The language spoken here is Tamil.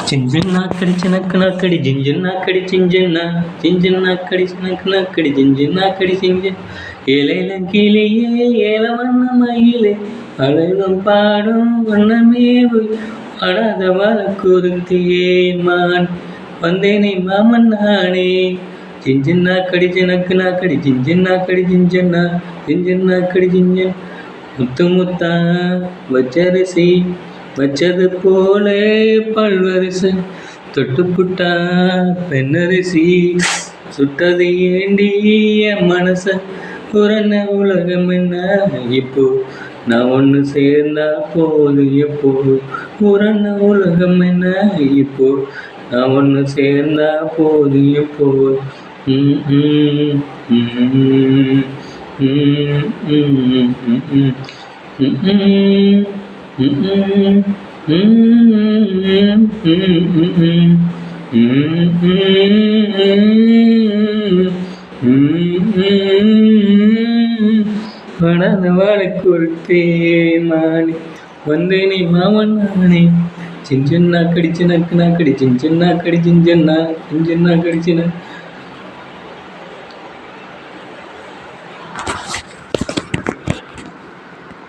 చింజన్నాక్కడి చినక్కనాక్కడి జింజన్నాక్కడి చింజన్నాక్కడి చినక్కనాక్కడి జింజన్నాక్కడి ஏலேலம் கிளியே ஏலவண்ண மயிலே அழகம் பாடும் வண்ணமேவு அடாத வழக்குறுத்தியே மான் வந்தேனே மாமன் நானே జింజన్నాక్కడి చినక్కనాక్కడి జింజన్నాక్కడి జింజన్నాక్కడి முத்து முத்தா வச்சரிசி வச்சது போலே பல்வரிசை தொட்டுப்புட்டா பெண்ணரிசி சுட்டது ஏண்டி என் மனச புறன உலகம் என்ன இப்போ நான் ஒன்று சேர்ந்தா போது எப்போ புறன உலகம் என்ன இப்போ நான் ஒன்று சேர்ந்தா போது எப்போ படாத வாழைக்குறுத்தே மானே வந்தேனே மாமன் நானே చింజన్నాక్కడి చినక్కనాక్కడి చింజన్నాక్కడి జింజన్నాక్కడి చిన్న